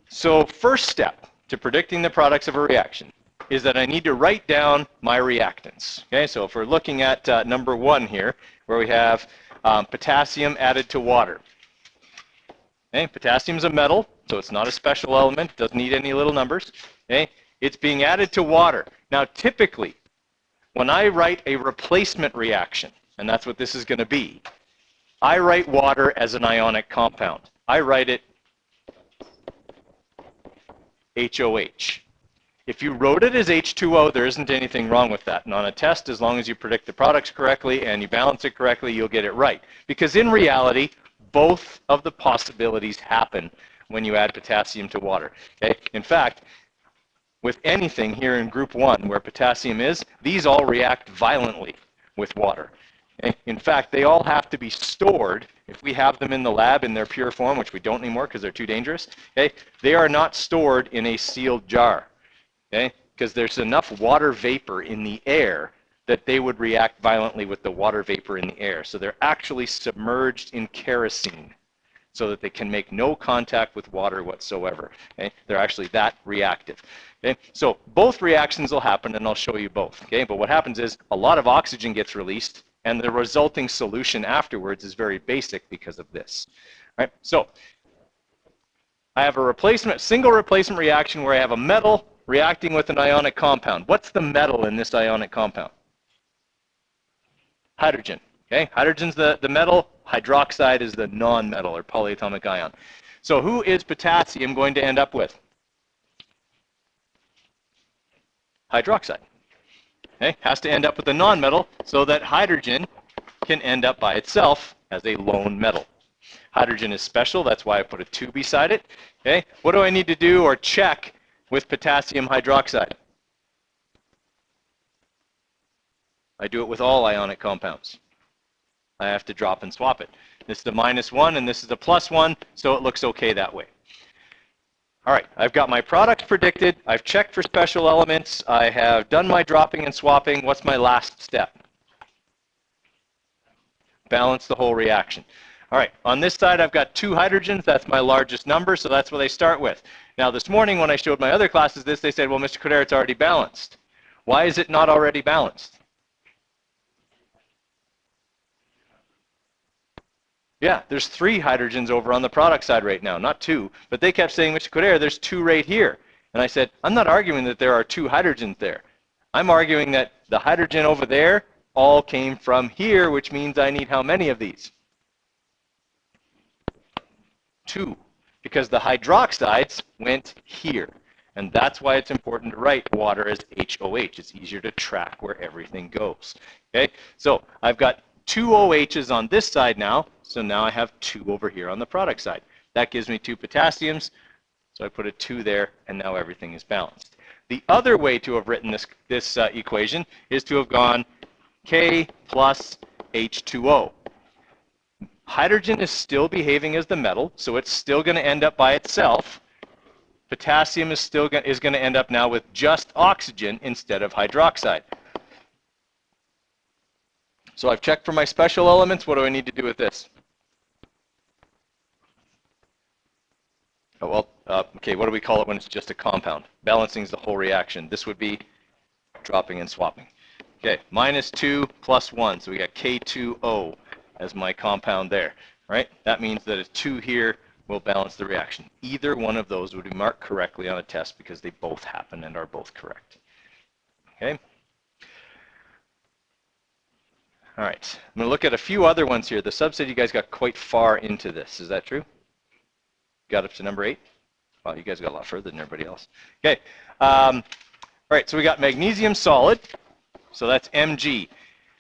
So first step to predicting the products of a reaction is that I need to write down my reactants. Okay, so if we're looking at number 1 here, where we have potassium added to water. Okay, potassium is a metal, so it's not a special element, doesn't need any little numbers. Okay, it's being added to water. Now typically, when I write a replacement reaction, and that's what this is going to be, I write water as an ionic compound. I write it HOH. If you wrote it as H2O, there isn't anything wrong with that. And on a test, as long as you predict the products correctly and you balance it correctly, you'll get it right. Because in reality, both of the possibilities happen when you add potassium to water. Okay? In fact, with anything here in group 1 where potassium is, these all react violently with water. Okay? In fact, they all have to be stored. If we have them in the lab in their pure form, which we don't anymore because they're too dangerous, okay, they are not stored in a sealed jar. Okay? Because there's enough water vapor in the air that they would react violently with the water vapor in the air. So they're actually submerged in kerosene so that they can make no contact with water whatsoever. Okay? They're actually that reactive. Okay? So both reactions will happen, and I'll show you both. Okay? But what happens is a lot of oxygen gets released, and the resulting solution afterwards is very basic because of this. All right? So I have a single replacement reaction where I have a metal reacting with an ionic compound. What's the metal in this ionic compound? Hydrogen. Okay, hydrogen's the metal, hydroxide is the non-metal or polyatomic ion. So who is potassium going to end up with? Hydroxide. Okay, has to end up with a non-metal so that hydrogen can end up by itself as a lone metal. Hydrogen is special, that's why I put a 2 beside it. Okay, what do I need to do or check with potassium hydroxide? I do it with all ionic compounds. I have to drop and swap it. This is a -1 and this is a +1, so it looks okay that way. All right, I've got my products predicted. I've checked for special elements. I have done my dropping and swapping. What's my last step? Balance the whole reaction. All right, on this side I've got 2 hydrogens. That's my largest number, so that's what I start with. Now this morning when I showed my other classes this, they said, well, Mr. Coderre, it's already balanced. Why is it not already balanced? Yeah, there's 3 hydrogens over on the product side right now, not 2. But they kept saying, Mr. Coderre, there's 2 right here. And I said, I'm not arguing that there are 2 hydrogens there. I'm arguing that the hydrogen over there all came from here, which means I need how many of these? 2. Because the hydroxides went here. And that's why it's important to write water as HOH. It's easier to track where everything goes. Okay, so I've got 2 OHs on this side now, so now I have 2 over here on the product side. That gives me 2 potassiums, so I put a 2 there, and now everything is balanced. The other way to have written this equation is to have gone K plus H2O. Hydrogen is still behaving as the metal, so it's still going to end up by itself. Potassium is still going to end up now with just oxygen instead of hydroxide. So I've checked for my special elements. What do I need to do with this? Oh, well, okay, what do we call it when it's just a compound? Balancing is the whole reaction. This would be dropping and swapping. Okay, -2 + 1. So we got K2O as my compound there, right? That means that a 2 here will balance the reaction. Either one of those would be marked correctly on a test because they both happen and are both correct. Okay? All right, I'm going to look at a few other ones here. The subset, you guys got quite far into this. Is that true? Got up to number 8? Wow, you guys got a lot further than everybody else. Okay. All right, so we got magnesium solid. So that's Mg.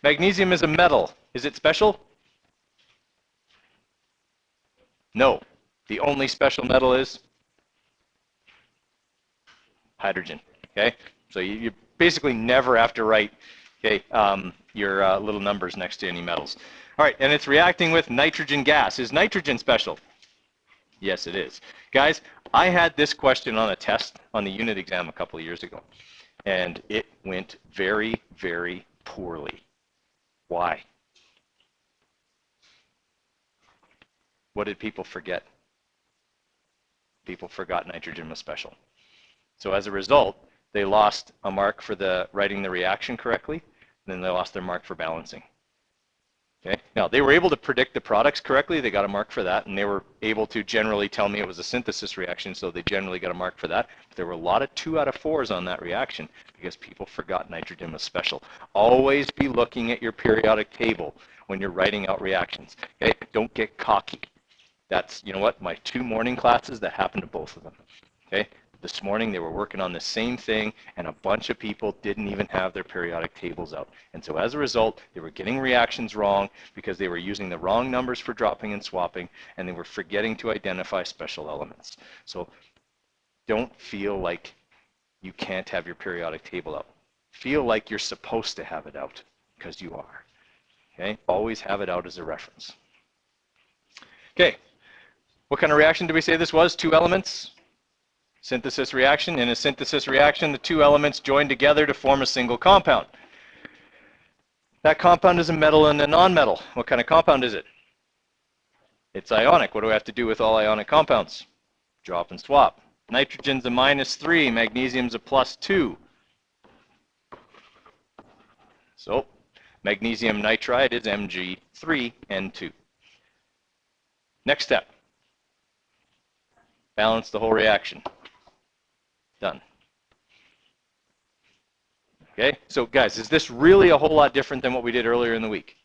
Magnesium is a metal. Is it special? No. The only special metal is hydrogen. Okay? So you basically never have to write your little numbers next to any metals. All right, and it's reacting with nitrogen gas. Is nitrogen special? Yes, it is. Guys, I had this question on a test on the unit exam a couple of years ago, and it went very, very poorly. Why? What did people forget? People forgot nitrogen was special. So as a result, they lost a mark for writing the reaction correctly, and then they lost their mark for balancing. Okay. Now, they were able to predict the products correctly. They got a mark for that, and they were able to generally tell me it was a synthesis reaction, so they generally got a mark for that. But there were a lot of 2 out of 4s on that reaction because people forgot nitrogen was special. Always be looking at your periodic table when you're writing out reactions. Okay. Don't get cocky. That's, you know what, my 2 morning classes, that happened to both of them. Okay. This morning they were working on the same thing, and a bunch of people didn't even have their periodic tables out. And so as a result, they were getting reactions wrong because they were using the wrong numbers for dropping and swapping, and they were forgetting to identify special elements. So don't feel like you can't have your periodic table out. Feel like you're supposed to have it out, because you are. Okay? Always have it out as a reference. Okay. What kind of reaction did we say this was? 2 elements? Synthesis reaction. In a synthesis reaction, the 2 elements join together to form a single compound. That compound is a metal and a nonmetal. What kind of compound is it? It's ionic. What do I have to do with all ionic compounds? Drop and swap. Nitrogen's a -3, magnesium's a +2. So, magnesium nitride is Mg3N2. Next step. Balance the whole reaction. Done. Okay, so guys, is this really a whole lot different than what we did earlier in the week?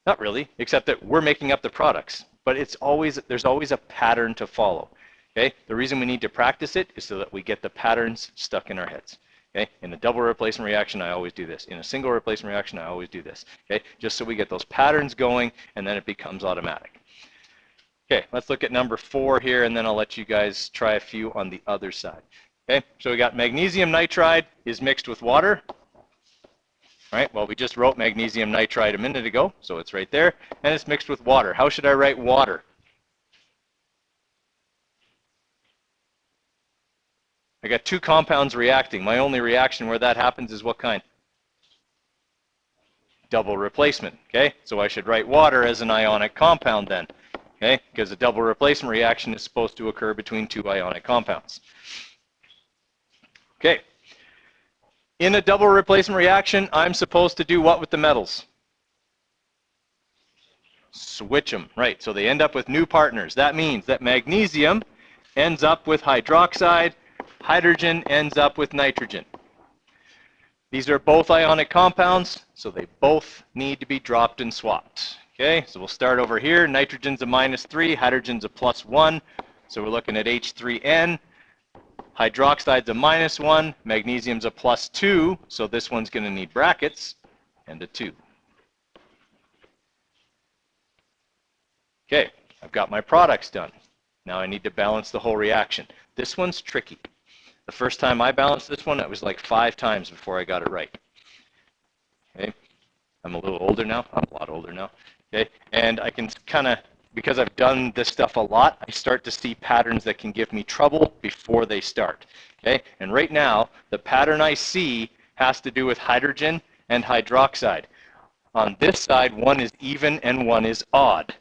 Not really, except that we're making up the products, but there's always a pattern to follow. Okay, the reason we need to practice it is so that we get the patterns stuck in our heads. Okay, in a double replacement reaction, I always do this. In a single replacement reaction, I always do this. Okay, just so we get those patterns going, and then it becomes automatic. Okay, let's look at number 4 here, and then I'll let you guys try a few on the other side. Okay, so we got magnesium nitride is mixed with water. All right, well, we just wrote magnesium nitride a minute ago, so it's right there, and it's mixed with water. How should I write water? I got 2 compounds reacting. My only reaction where that happens is what kind? Double replacement, okay? So I should write water as an ionic compound then. Okay, because a double replacement reaction is supposed to occur between 2 ionic compounds. Okay, in a double replacement reaction, I'm supposed to do what with the metals? Switch them, right? So they end up with new partners. That means that magnesium ends up with hydroxide, hydrogen ends up with nitrogen. These are both ionic compounds, so they both need to be dropped and swapped. Okay, so we'll start over here. Nitrogen's a -3, hydrogen's a +1. So we're looking at H3N. Hydroxide's a -1, magnesium's a +2, so this one's going to need brackets, and a 2. Okay, I've got my products done. Now I need to balance the whole reaction. This one's tricky. The first time I balanced this one, it was like 5 times before I got it right. Okay, I'm a little older now. I'm a lot older now. Okay, and I can kind of, because I've done this stuff a lot, I start to see patterns that can give me trouble before they start. Okay, and right now, the pattern I see has to do with hydrogen and hydroxide. On this side, one is even and one is odd.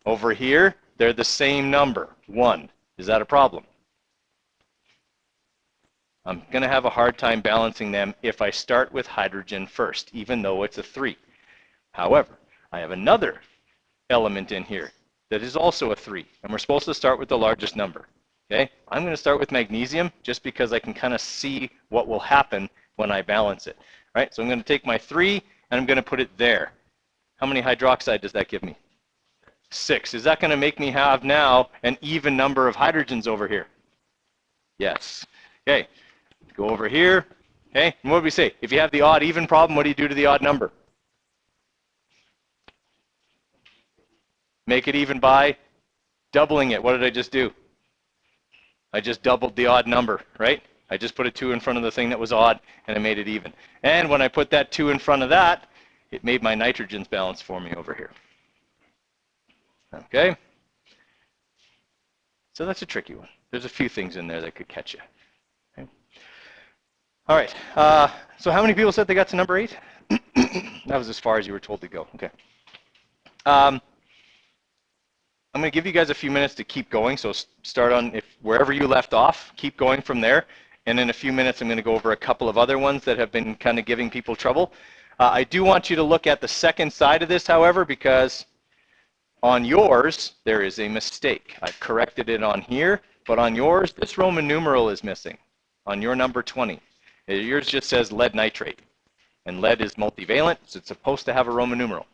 Over here, they're the same number, 1. Is that a problem? I'm going to have a hard time balancing them if I start with hydrogen first, even though it's a 3. However, I have another element in here that is also a 3, and we're supposed to start with the largest number. Okay, I'm going to start with magnesium just because I can kind of see what will happen when I balance it. All right, so I'm going to take my 3 and I'm going to put it there. How many hydroxide does that give me? 6. Is that going to make me have now an even number of hydrogens over here? Yes. Okay, go over here. Okay, and what do we say? If you have the odd even problem, what do you do to the odd number? Make it even by doubling it. What did I just do? I just doubled the odd number, right? I just put a 2 in front of the thing that was odd, and I made it even. And when I put that 2 in front of that, it made my nitrogens balance for me over here. Okay? So that's a tricky one. There's a few things in there that could catch you. Okay? All right. So how many people said they got to number 8? That was as far as you were told to go. Okay. I'm going to give you guys a few minutes to keep going. So start on wherever you left off, keep going from there. And in a few minutes, I'm going to go over a couple of other ones that have been kind of giving people trouble. I do want you to look at the second side of this, however, because on yours, there is a mistake. I've corrected it on here, but on yours, this Roman numeral is missing on your number 20. Yours just says lead nitrate, and lead is multivalent, so it's supposed to have a Roman numeral.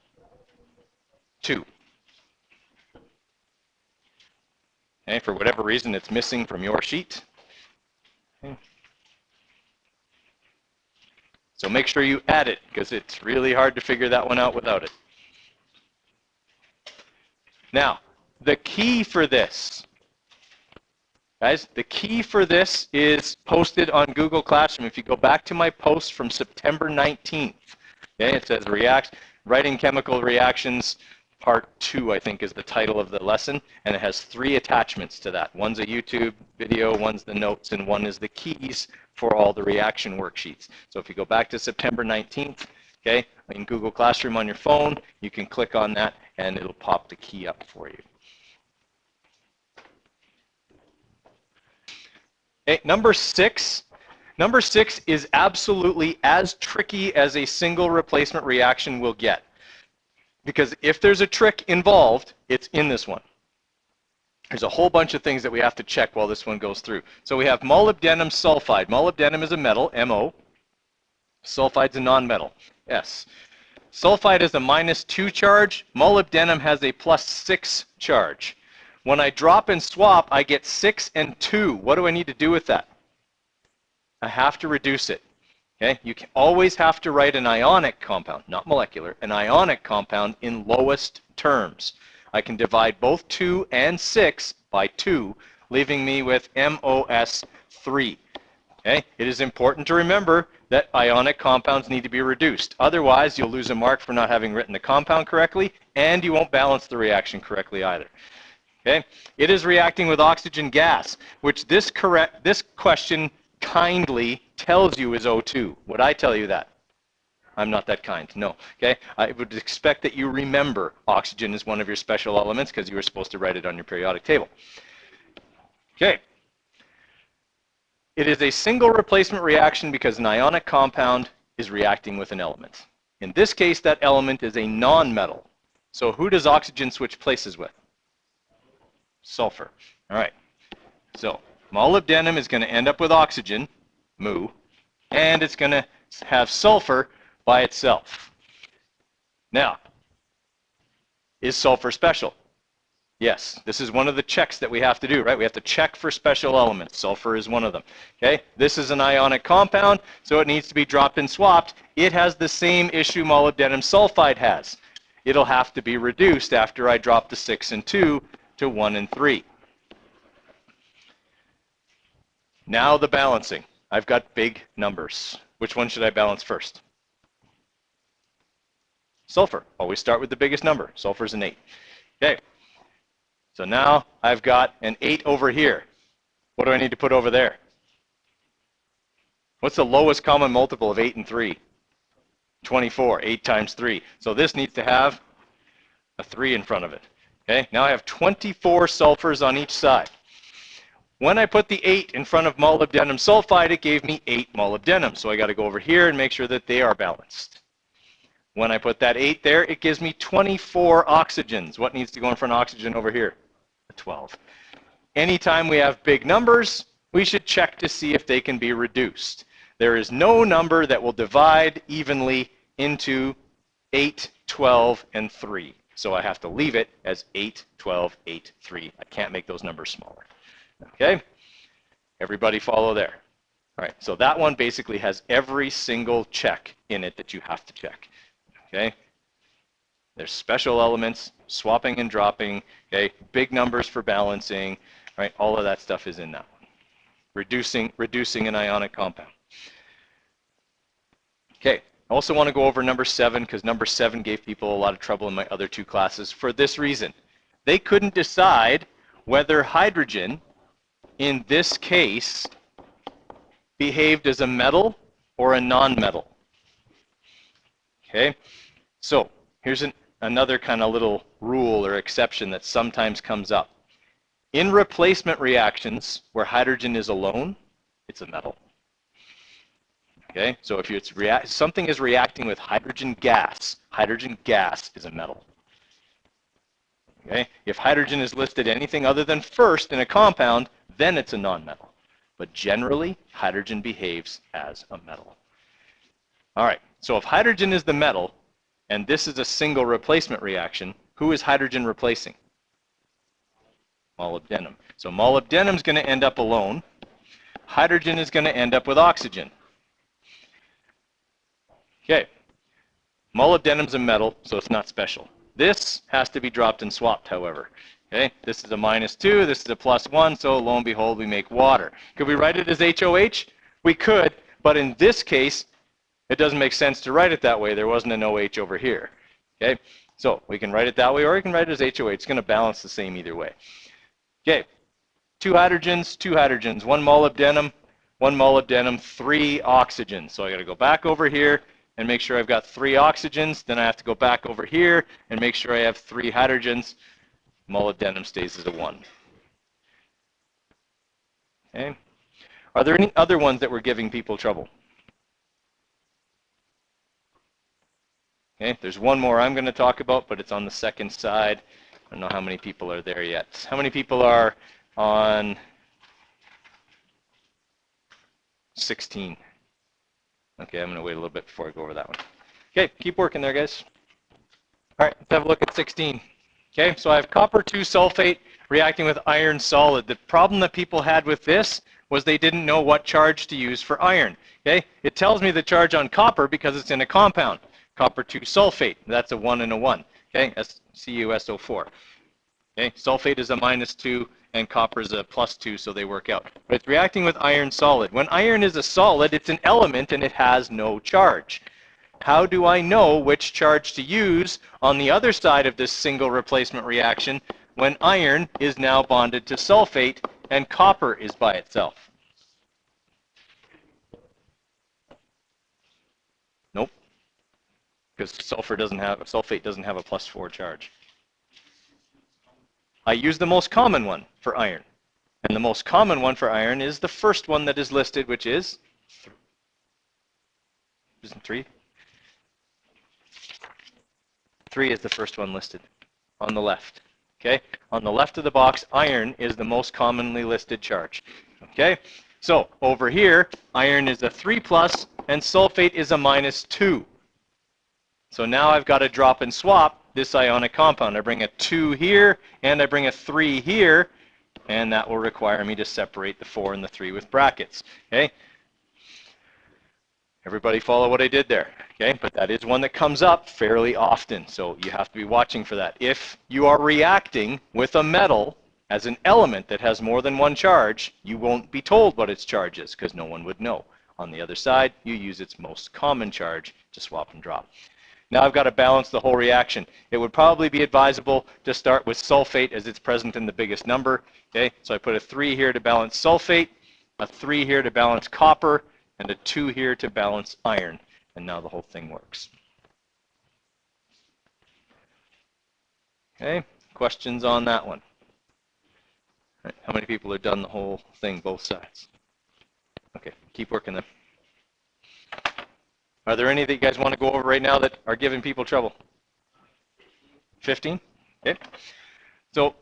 2. Okay, for whatever reason, it's missing from your sheet. Okay. So make sure you add it, because it's really hard to figure that one out without it. Now, the key for this, guys, the key for this is posted on Google Classroom. If you go back to my post from September 19th, okay, it says writing chemical reactions, part 2, I think is the title of the lesson, and it has 3 attachments to that. One's a YouTube video, one's the notes, and one is the keys for all the reaction worksheets. So if you go back to September 19th, okay, in Google Classroom on your phone, you can click on that and it'll pop the key up for you. Okay, number 6. Number 6 is absolutely as tricky as a single replacement reaction will get. Because if there's a trick involved, it's in this one. There's a whole bunch of things that we have to check while this one goes through. So we have molybdenum sulfide. Molybdenum is a metal, Mo. Sulfide's a nonmetal, S. Sulfide is a -2 charge. Molybdenum has a +6 charge. When I drop and swap, I get 6 and 2. What do I need to do with that? I have to reduce it. Okay? You always have to write an ionic compound, not molecular, an ionic compound in lowest terms. I can divide both 2 and 6 by 2, leaving me with MOS3. Okay? It is important to remember that ionic compounds need to be reduced. Otherwise, you'll lose a mark for not having written the compound correctly, and you won't balance the reaction correctly either. Okay? It is reacting with oxygen gas, which this question kindly tells you is O2. Would I tell you that? I'm not that kind, no. Okay? I would expect that you remember oxygen is one of your special elements because you were supposed to write it on your periodic table. Okay. It is a single replacement reaction because an ionic compound is reacting with an element. In this case, that element is a nonmetal. So who does oxygen switch places with? Sulfur. All right. So molybdenum is going to end up with oxygen, Mu, and it's going to have sulfur by itself. Now, is sulfur special? Yes, this is one of the checks that we have to do, right? We have to check for special elements. Sulfur is one of them. Okay, this is an ionic compound, so it needs to be dropped and swapped. It has the same issue molybdenum sulfide has. It'll have to be reduced after I drop the 6 and 2 to 1 and 3. Now the balancing. I've got big numbers. Which one should I balance first? Sulfur. Always start with the biggest number. Sulfur's an 8. Okay. So now I've got an 8 over here. What do I need to put over there? What's the lowest common multiple of 8 and 3? 24. 8 times 3. So this needs to have a 3 in front of it. Okay. Now I have 24 sulfurs on each side. When I put the 8 in front of molybdenum sulfide, it gave me 8 molybdenum. So I got to go over here and make sure that they are balanced. When I put that 8 there, it gives me 24 oxygens. What needs to go in front of oxygen over here? A 12. Anytime we have big numbers, we should check to see if they can be reduced. There is no number that will divide evenly into 8, 12, and 3. So I have to leave it as 8, 12, 8, 3. I can't make those numbers smaller. Okay? Everybody follow there. All right, so that one basically has every single check in it that you have to check. Okay? There's special elements, swapping and dropping, okay? Big numbers for balancing, right? All of that stuff is in that one. Reducing an ionic compound. Okay, I also want to go over number 7 because number 7 gave people a lot of trouble in my other 2 classes for this reason. They couldn't decide whether hydrogen, in this case, behaved as a metal or a non-metal. Okay, so here's another kind of little rule or exception that sometimes comes up. In replacement reactions where hydrogen is alone, it's a metal. Okay, so if it's something is reacting with hydrogen gas is a metal. Okay, if hydrogen is listed anything other than first in a compound, then it's a nonmetal. But generally, hydrogen behaves as a metal. All right, so if hydrogen is the metal, and this is a single replacement reaction, who is hydrogen replacing? Molybdenum. So molybdenum is going to end up alone. Hydrogen is going to end up with oxygen. Okay, molybdenum's a metal, so it's not special. This has to be dropped and swapped, however. Okay, this is a -2, this is a +1, so lo and behold, we make water. Could we write it as HOH? We could, but in this case, it doesn't make sense to write it that way. There wasn't an OH over here. Okay, so we can write it that way, or we can write it as HOH. It's going to balance the same either way. Okay, two hydrogens, one molybdenum, 3 oxygens. So I got to go back over here and make sure I've got 3 oxygens. Then I have to go back over here and make sure I have 3 hydrogens. Molybdenum stays as a 1. Okay. Are there any other ones that were giving people trouble? Okay, there's one more I'm going to talk about, but it's on the second side. I don't know how many people are there yet. How many people are on 16? Okay, I'm going to wait a little bit before I go over that one. Okay, keep working there, guys. All right, let's have a look at 16. Okay, so I have copper 2 sulfate reacting with iron solid. The problem that people had with this was they didn't know what charge to use for iron. Okay, it tells me the charge on copper because it's in a compound. Copper 2 sulfate, that's a 1 and a 1. Okay, that's CuSO4. Okay, sulfate is a -2 and copper is a +2, so they work out. But it's reacting with iron solid. When iron is a solid, it's an element and it has no charge. How do I know which charge to use on the other side of this single replacement reaction when iron is now bonded to sulfate and copper is by itself? Nope, because sulfate doesn't have a +4 charge. I use the most common one for iron. And the most common one for iron is the first one that is listed, which is 3. 3 is the first one listed on the left. Okay, on the left of the box, iron is the most commonly listed charge. Okay, so over here, iron is a 3+ and sulfate is a -2. So now I've got to drop and swap this ionic compound. I bring a 2 here and I bring a 3 here, and that will require me to separate the 4 and the 3 with brackets. Okay, everybody follow what I did there? Okay, but that is one that comes up fairly often, so you have to be watching for that. If you are reacting with a metal as an element that has more than one charge, you won't be told what its charge is because no one would know. On the other side, you use its most common charge to swap and drop. Now I've got to balance the whole reaction. It would probably be advisable to start with sulfate as it's present in the biggest number. Okay, so I put a 3 here to balance sulfate, a 3 here to balance copper, and a 2 here to balance iron. And now the whole thing works. Okay, questions on that one? Right, how many people have done the whole thing, both sides? Okay, keep working then. Are there any that you guys want to go over right now that are giving people trouble? 15? Okay. So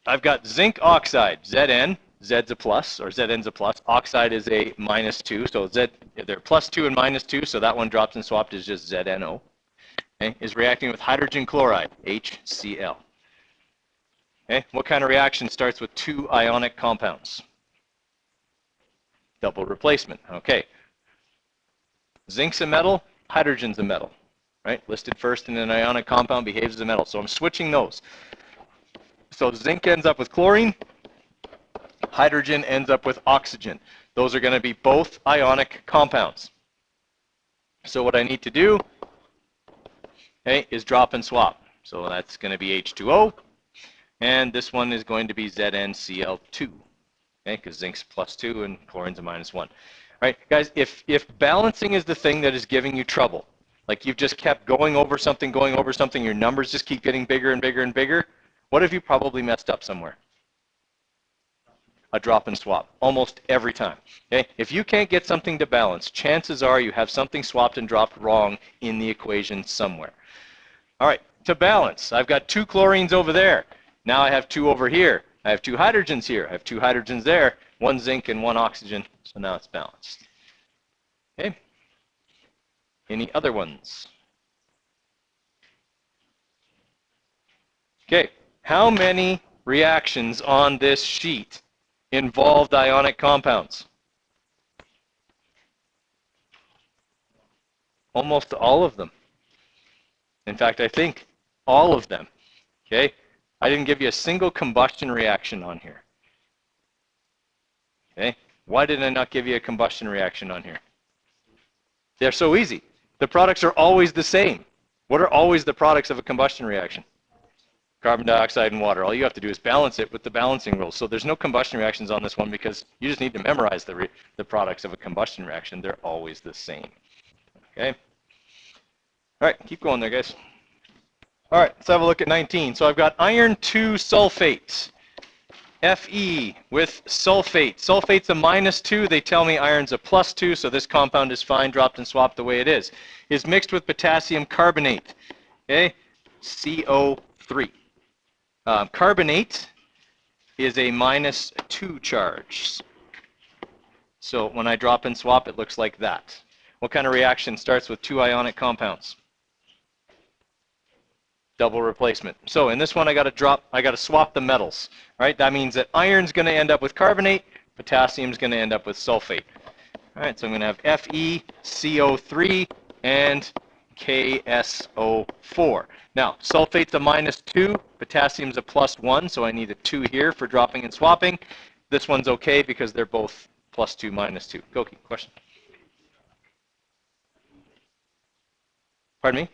I've got zinc oxide, Zn. Z's a plus, or Zn's a plus. Oxide is a -2, so they're +2 and -2, so that one drops and swapped is just ZNO. Okay, is reacting with hydrogen chloride, HCl. Okay, what kind of reaction starts with 2 ionic compounds? Double replacement. Okay. Zinc's a metal, hydrogen's a metal. Right? Listed first in an ionic compound, behaves as a metal. So I'm switching those. So zinc ends up with chlorine. Hydrogen ends up with oxygen. Those are going to be both ionic compounds. So what I need to do, okay, is drop and swap. So that's going to be H2O, and this one is going to be ZnCl2, okay, because zinc's +2 and chlorine's a -1. All right, guys, if balancing is the thing that is giving you trouble, like you've just kept going over something, your numbers just keep getting bigger and bigger and bigger, what have you probably messed up somewhere? A drop and swap, almost every time. Okay? If you can't get something to balance, chances are you have something swapped and dropped wrong in the equation somewhere. All right, to balance, I've got 2 chlorines over there. Now I have 2 over here. I have 2 hydrogens here. I have 2 hydrogens there, 1 zinc and 1 oxygen. So now it's balanced. Okay? Any other ones? Okay, how many reactions on this sheet involved ionic compounds? Almost all of them. In fact, I think all of them. Okay? I didn't give you a single combustion reaction on here. Okay? Why did I not give you a combustion reaction on here? They're so easy. The products are always the same. What are always the products of a combustion reaction? Carbon dioxide and water. All you have to do is balance it with the balancing rules. So there's no combustion reactions on this one because you just need to memorize the products of a combustion reaction. They're always the same. Okay? All right, keep going there, guys. All right, let's have a look at 19. So I've got iron 2 sulfate, Fe with sulfate. Sulfate's a -2. They tell me iron's a +2, so this compound is fine, dropped and swapped the way it is. Is mixed with potassium carbonate, okay, CO3. Carbonate is a -2 charge. So when I drop and swap, it looks like that. What kind of reaction starts with 2 ionic compounds? Double replacement. So in this one, I got to swap the metals, right? That means that iron's going to end up with carbonate, potassium's going to end up with sulfate. All right, so I'm going to have FeCO3 and KSO4. Now, sulfate's a -2, potassium's a +1, so I need a 2 here for dropping and swapping. This one's okay because they're both +2, -2. Koki, question? Pardon me?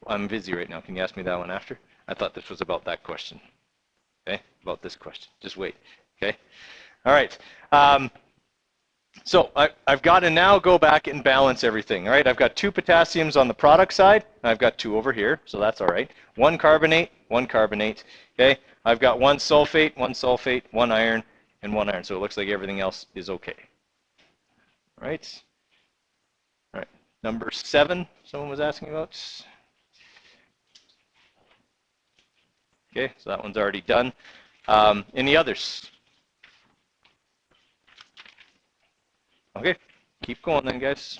I'm busy right now. Can you ask me that one after? I thought this was about that question. Okay, about this question. Just wait. Okay. All right. So I've got to now go back and balance everything. All right. I've got 2 potassiums on the product side. I've got 2 over here, so that's all right. 1 carbonate, 1 carbonate. Okay. I've got 1 sulfate, 1 iron, and 1 iron. So it looks like everything else is okay. All right. All right. Number 7. Someone was asking about. Okay, so that one's already done. Any others? Okay, keep going then, guys.